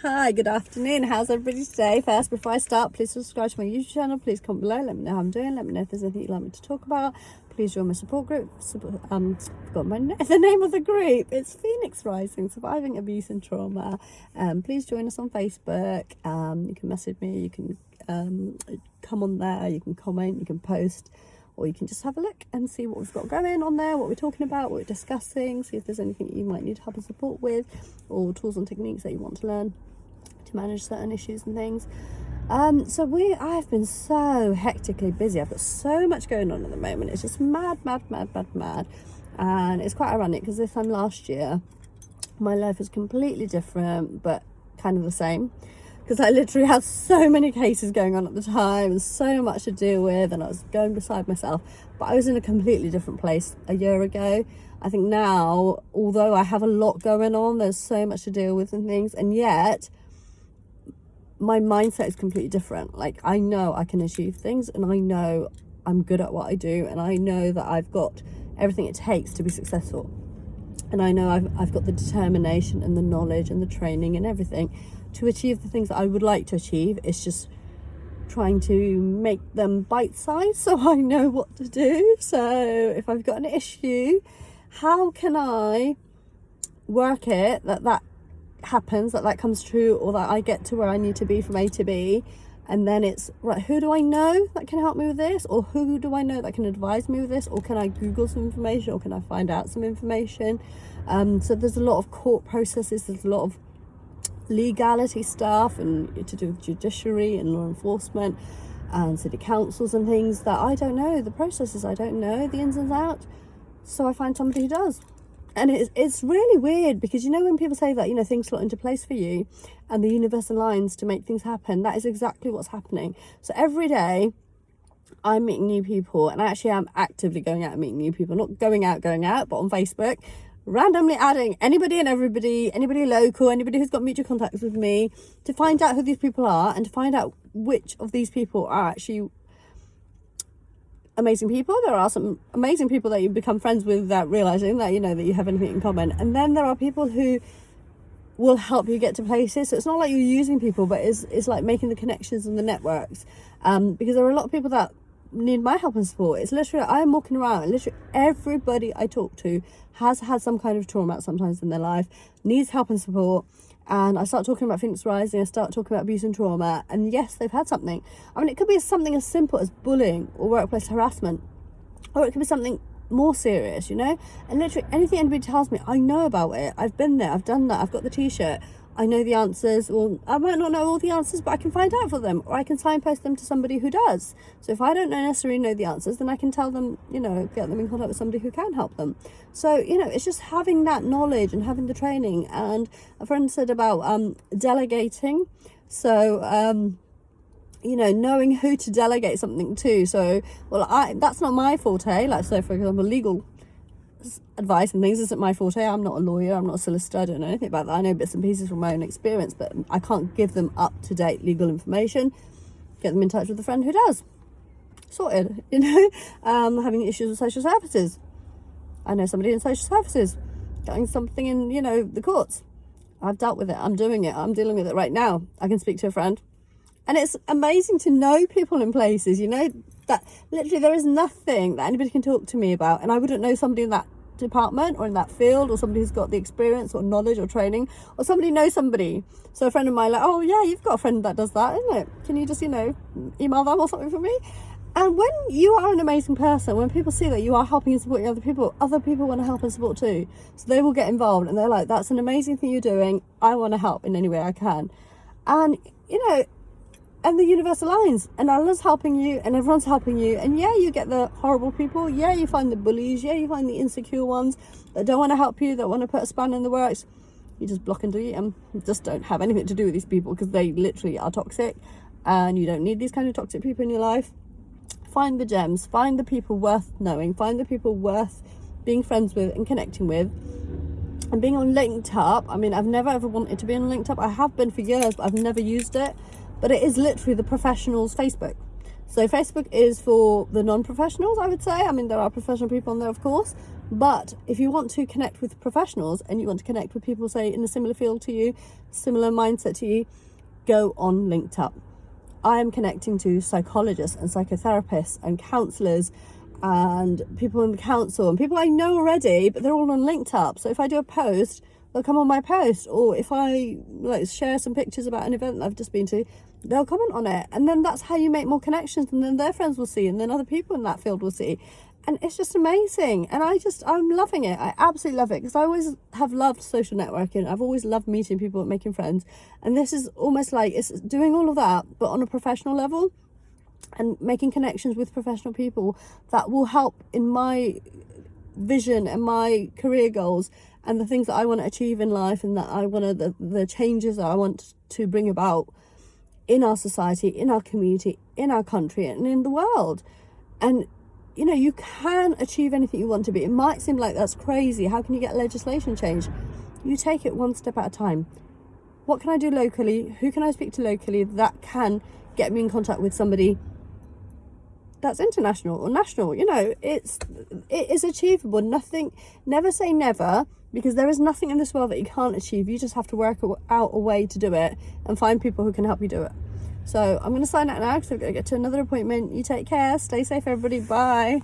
Hi, good afternoon. How's everybody today? First, before I start, please subscribe to my YouTube channel. Please comment below. Let me know how I'm doing. Let me know if there's anything you'd like me to talk about. Please join my support group. Forgot the name of the group. It's Phoenix Rising, Surviving Abuse and Trauma. Please join us on Facebook. You can message me. You can come on there. You can comment. You can post. Or you can just have a look and see what we've got going on there, what we're talking about, what we're discussing, see if there's anything you might need help and support with, or tools and techniques that you want to learn to manage certain issues and things. I've been so hectically busy. I've got so much going on at the moment. It's just mad. And it's quite ironic because this time last year, my life was completely different, but kind of the same. Because I literally had so many cases going on at the time and so much to deal with, and I was going beside myself. But I was in a completely different place a year ago. I think now, although I have a lot going on, there's so much to deal with and things, and yet my mindset is completely different. Like, I know I can achieve things, and I know I'm good at what I do, and I know that I've got everything it takes to be successful. And I know I've got the determination and the knowledge and the training and everything to achieve the things that I would like to achieve. It's just trying to make them bite-sized so I know what to do. So if I've got an issue, how can I work it that happens, that comes true, or that I get to where I need to be from A to B? And then it's, right, who do I know that can help me with this? Or who do I know that can advise me with this? Or can I Google some information? Or can I find out some information? So there's a lot of court processes. There's a lot of legality stuff and to do with judiciary and law enforcement and city councils and things that I don't know. The processes, I don't know the ins and outs. So I find somebody who does. And it's really weird because, you know, when people say that, you know, things slot into place for you and the universe aligns to make things happen, that is exactly what's happening. So every day I'm meeting new people, and I actually am actively going out and meeting new people, not going out, but on Facebook, randomly adding anybody and everybody, anybody local, anybody who's got mutual contacts with me, to find out who these people are and to find out which of these people are actually amazing people. There are some amazing people that you become friends with without realizing that, you know, that you have anything in common. And then there are people who will help you get to places. So it's not like you're using people, but it's like making the connections and the networks. Because there are a lot of people that need my help and support. It's literally, I'm walking around and literally everybody I talk to has had some kind of trauma sometimes in their life, needs help and support. And I start talking about Phoenix Rising, I start talking about abuse and trauma, and yes, they've had something. I mean, it could be something as simple as bullying or workplace harassment, or it could be something more serious, you know. And literally anything anybody tells me, I know about it. I've been there, I've done that, I've got the t-shirt, I know the answers. Well, I might not know all the answers, but I can find out for them, or I can signpost them to somebody who does. So if I don't necessarily know the answers, then I can tell them, you know, get them in contact with somebody who can help them. So, you know, it's just having that knowledge and having the training. And a friend said about delegating. So, you know, knowing who to delegate something to. So, well, that's not my forte. Like, so for example, legal advice and things isn't my forte. I'm not a lawyer, I'm not a solicitor, I don't know anything about that. I know bits and pieces from my own experience, but I can't give them up-to-date legal information. Get them in touch with a friend who does. Sorted, you know. Having issues with social services, I know somebody in social services. Getting something in, you know, the courts, I've dealt with it, I'm doing it, I'm dealing with it right now. I can speak to a friend. And it's amazing to know people in places, you know, that literally there is nothing that anybody can talk to me about and I wouldn't know somebody in that department or in that field, or somebody who's got the experience or knowledge or training, or somebody knows somebody. So a friend of mine, like, oh yeah, you've got a friend that does that, isn't it? Can you just, you know, email them or something for me? And when you are an amazing person, when people see that you are helping and supporting other people want to help and support too. So they will get involved and they're like, that's an amazing thing you're doing, I want to help in any way I can. And, you know, and the universe aligns, and Allah's helping you, and everyone's helping you. And yeah, you get the horrible people. Yeah, you find the bullies. Yeah, you find the insecure ones that don't want to help you, that want to put a spanner in the works. You just block and delete them. You just don't have anything to do with these people because they literally are toxic, and you don't need these kind of toxic people in your life. Find the gems. Find the people worth knowing. Find the people worth being friends with and connecting with. And being on LinkedUp, I mean, I've never ever wanted to be on LinkedUp. I have been for years, but I've never used it. But it is literally the professionals' Facebook. So Facebook is for the non-professionals, I would say. I mean, there are professional people on there, of course, But if you want to connect with professionals and you want to connect with people, say, in a similar field to you, similar mindset to you, go on Linked Up. I am connecting to psychologists and psychotherapists and counsellors and people in the council and people I know already, but they're all on Linked Up. So if I do a post, they'll come on my post, or if I like share some pictures about an event that I've just been to, they'll comment on it. And then that's how you make more connections, and then their friends will see, and then other people in that field will see. And it's just amazing. And I'm loving it. I absolutely love it, because I always have loved social networking. I've always loved meeting people and making friends. And this is almost like it's doing all of that, but on a professional level, and making connections with professional people that will help in my vision and my career goals and the things that I want to achieve in life, and that I want to, the changes that I want to bring about in our society, in our community, in our country, and in the world. And you know, you can achieve anything you want to be. It might seem like that's crazy. How can you get legislation changed? You take it one step at a time. What can I do locally? Who can I speak to locally that can get me in contact with somebody that's international or national? You know, it is achievable. Never say never, because there is nothing in this world that you can't achieve. You just have to work out a way to do it and find people who can help you do it. So I'm going to sign out now because I've got to get to another appointment. You take care. Stay safe, everybody. Bye.